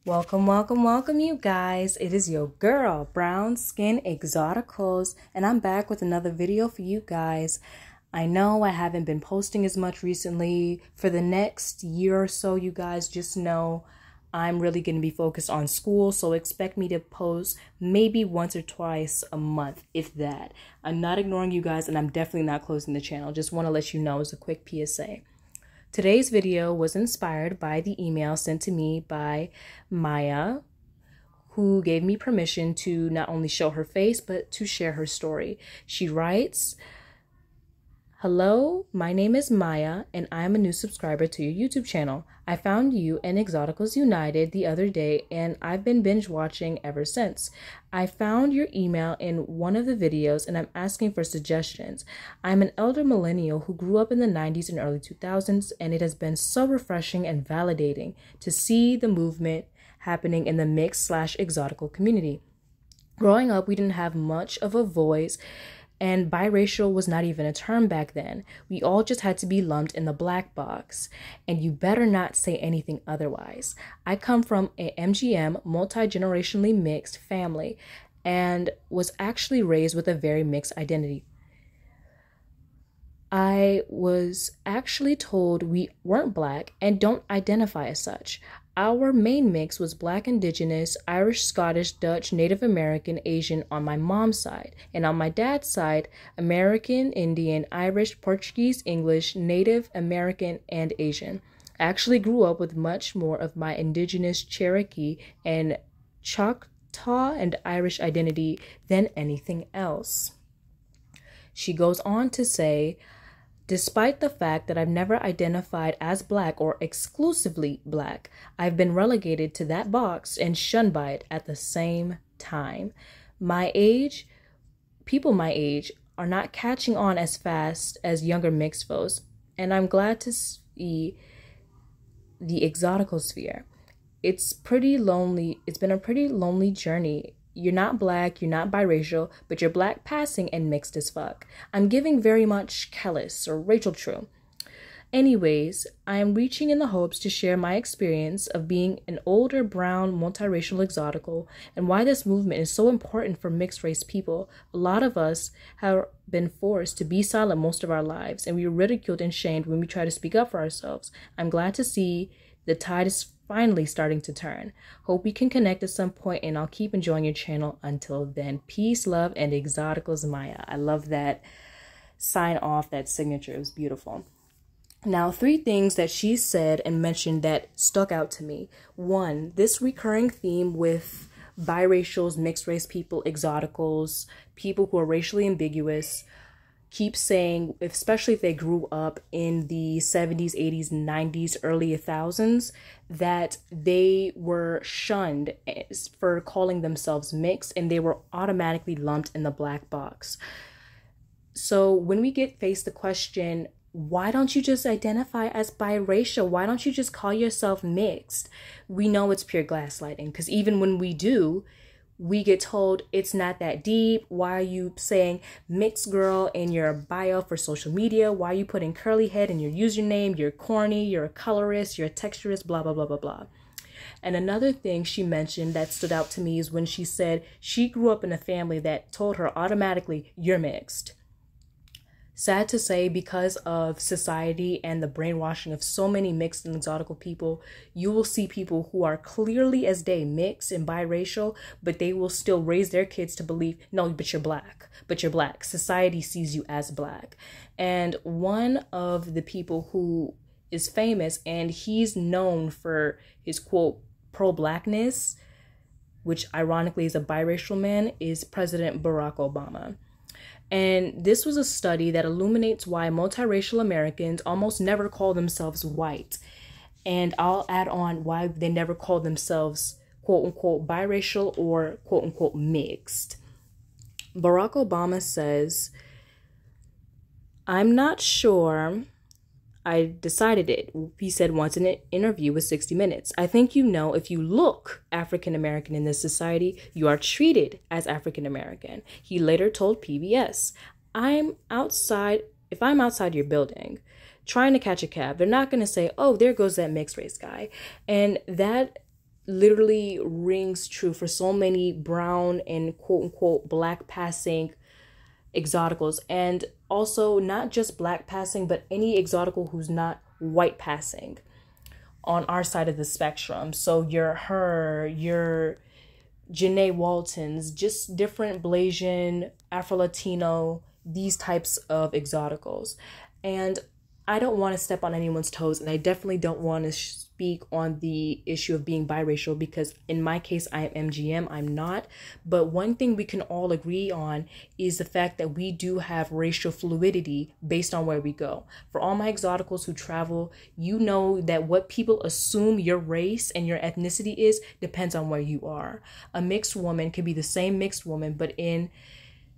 Welcome, welcome, welcome, you guys. It is your girl, Brown Skin Exoticals, and I'm back with another video for you guys. I know I haven't been posting as much recently. For the next year or so, you guys just know I'm really going to be focused on school, so expect me to post maybe once or twice a month, if that. I'm not ignoring you guys, and I'm definitely not closing the channel. Just want to let you know as a quick PSA. Today's video was inspired by the email sent to me by Maya, who gave me permission to not only show her face, but to share her story. She writes, "Hello, my name is Maya, and I am a new subscriber to your YouTube channel. I found you and Exoticals United the other day, and I've been binge watching ever since. I found your email in one of the videos, and I'm asking for suggestions. I'm an elder millennial who grew up in the 90s and early 2000s, and it has been so refreshing and validating to see the movement happening in the mixed/exotical community. Growing up, we didn't have much of a voice, and biracial was not even a term back then. We all just had to be lumped in the black box, and you better not say anything otherwise. I come from a MGM multi-generationally mixed family and was actually raised with a very mixed identity. I was actually told we weren't black and don't identify as such. Our main mix was Black, Indigenous, Irish, Scottish, Dutch, Native American, Asian on my mom's side. And on my dad's side, American, Indian, Irish, Portuguese, English, Native American, and Asian. I actually grew up with much more of my Indigenous, Cherokee, and Choctaw and Irish identity than anything else." She goes on to say, "Despite the fact that I've never identified as black or exclusively black, I've been relegated to that box and shunned by it at the same time. People my age are not catching on as fast as younger mixed folks, and I'm glad to see the exotical sphere. It's pretty lonely. It's been a pretty lonely journey. You're not black, you're not biracial, but you're black passing and mixed as fuck. I'm giving very much Kellis or Rachel True. Anyways, I am reaching in the hopes to share my experience of being an older brown multiracial exotical and why this movement is so important for mixed race people. A lot of us have been forced to be silent most of our lives, and we are ridiculed and shamed when we try to speak up for ourselves. I'm glad to see the tide is finally starting to turn. Hope we can connect at some point, and I'll keep enjoying your channel until then. Peace, love, and Exoticals, Maya." I love that sign off, that signature. It was beautiful. Now, 3 things that she said and mentioned that stuck out to me. 1, this recurring theme with biracials, mixed race people, exoticals, people who are racially ambiguous, keep saying, especially if they grew up in the 70s, 80s, 90s, early 1000s, that they were shunned for calling themselves mixed and they were automatically lumped in the black box. So when we get faced the question, why don't you just identify as biracial? Why don't you just call yourself mixed? We know it's pure gaslighting, because even when we do, we get told it's not that deep. Why are you saying mixed girl in your bio for social media? Why are you putting curly head in your username? You're corny, you're a colorist, you're a texturist, blah, blah, blah, blah, blah. And another thing she mentioned that stood out to me is when she said she grew up in a family that told her automatically, you're mixed. Sad to say, because of society and the brainwashing of so many mixed and exotical people, you will see people who are clearly as day mixed and biracial, but they will still raise their kids to believe, no, but you're black, but you're black. Society sees you as black. And one of the people who is famous, and he's known for his quote pro-blackness, which ironically is a biracial man, is President Barack Obama. And this was a study that illuminates why multiracial Americans almost never call themselves white. And I'll add on why they never call themselves quote unquote biracial or quote unquote mixed. Barack Obama says, "I'm not sure I decided it," he said once in an interview with 60 Minutes. "I think if you look African American in this society, you are treated as African American." He later told PBS, if I'm outside your building trying to catch a cab, they're not going to say, oh, there goes that mixed race guy." And that literally rings true for so many brown and quote unquote black passing exoticals, and also not just black passing, but any exotical who's not white passing on our side of the spectrum. So your Janae Waltons, just different Blasian, Afro-Latino, these types of exoticals. And I don't want to step on anyone's toes, and I definitely don't want to speak on the issue of being biracial, because in my case, I am MGM, I'm not. But one thing we can all agree on is the fact that we do have racial fluidity based on where we go. For all my exoticals who travel, you know that what people assume your race and your ethnicity is depends on where you are. A mixed woman could be the same mixed woman, but in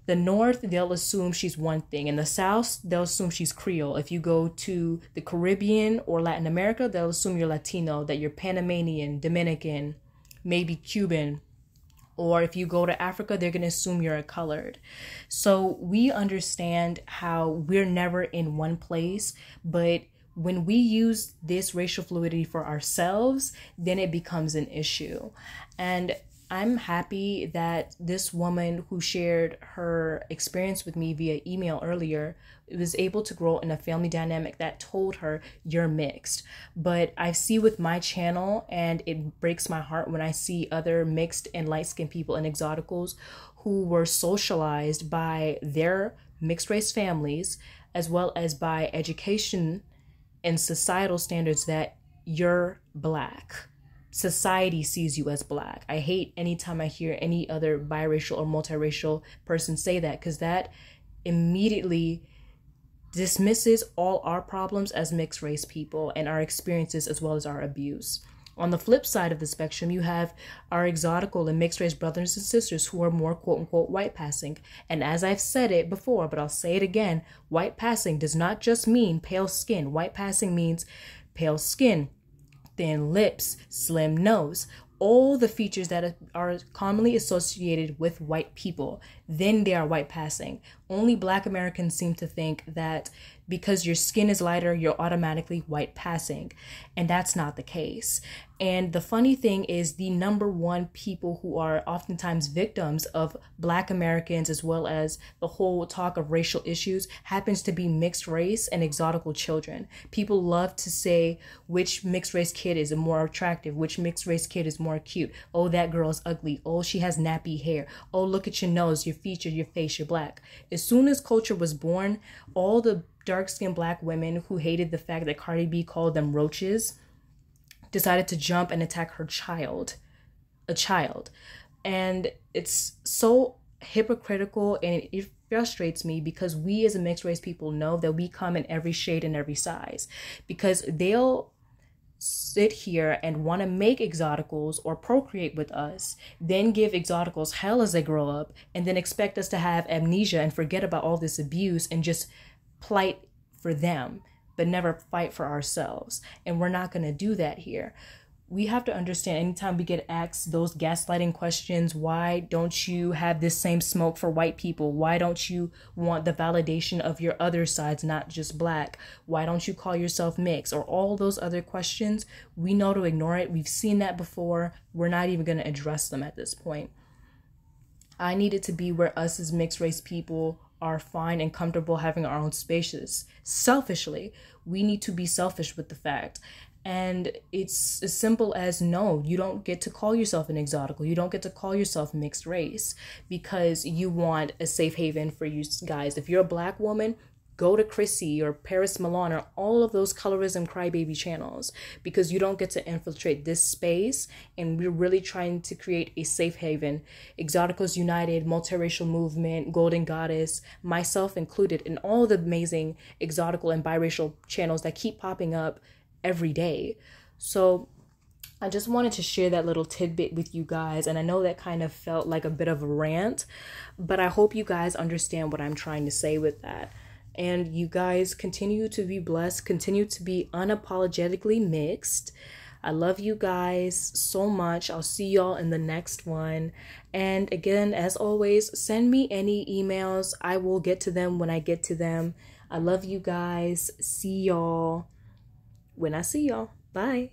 the North, they'll assume she's one thing. In the South, they'll assume she's Creole. If you go to the Caribbean or Latin America, they'll assume you're Latino, that you're Panamanian, Dominican, maybe Cuban. Or if you go to Africa, they're going to assume you're a colored. So we understand how we're never in one place, but when we use this racial fluidity for ourselves, then it becomes an issue. And I'm happy that this woman who shared her experience with me via email earlier was able to grow in a family dynamic that told her, you're mixed. But I see with my channel, and it breaks my heart when I see other mixed and light-skinned people in exoticals who were socialized by their mixed race families, as well as by education and societal standards, that you're black. Society sees you as black. I hate anytime I hear any other biracial or multiracial person say that, because that immediately dismisses all our problems as mixed race people and our experiences as well as our abuse. On the flip side of the spectrum, you have our exotical and mixed race brothers and sisters who are more quote unquote white passing. And as I've said it before, but I'll say it again, white passing does not just mean pale skin. White passing means pale skin, thin lips, slim nose, all the features that are commonly associated with white people. Then they are white passing. Only Black Americans seem to think that because your skin is lighter, you're automatically white passing. And that's not the case. And the funny thing is, the number one people who are oftentimes victims of Black Americans, as well as the whole talk of racial issues, happens to be mixed race and exotical children. People love to say which mixed race kid is more attractive, which mixed race kid is more cute. Oh, that girl's ugly. Oh, she has nappy hair. Oh, look at your nose, your features, your face, you're black. As soon as culture was born, all the dark-skinned Black women who hated the fact that Cardi B called them roaches decided to jump and attack her child, a child. And it's so hypocritical, and it frustrates me, because we as a mixed race people know that we come in every shade and every size, because they'll sit here and want to make exoticals or procreate with us, then give exoticals hell as they grow up, and then expect us to have amnesia and forget about all this abuse and just plight for them, but never fight for ourselves. And we're not going to do that here. We have to understand, anytime we get asked those gaslighting questions, why don't you have this same smoke for white people? Why don't you want the validation of your other sides, not just black? Why don't you call yourself mixed? Or all those other questions, we know to ignore it. We've seen that before. We're not even going to address them at this point. I need it to be where us as mixed race people are fine and comfortable having our own spaces. Selfishly, we need to be selfish with the fact. And it's as simple as, no, you don't get to call yourself an exotical. You don't get to call yourself mixed race because you want a safe haven for you guys. If you're a Black woman, go to Chrissy or Paris Milan or all of those colorism crybaby channels, because you don't get to infiltrate this space. And we're really trying to create a safe haven. Exoticals United, multiracial movement, Golden Goddess, myself included, and all the amazing exotical and biracial channels that keep popping up every day. So I just wanted to share that little tidbit with you guys. And I know that kind of felt like a bit of a rant, but I hope you guys understand what I'm trying to say with that. And you guys continue to be blessed, continue to be unapologetically mixed. I love you guys so much. I'll see y'all in the next one. And again, as always, send me any emails. I will get to them when I get to them. I love you guys. See y'all when I see y'all. Bye.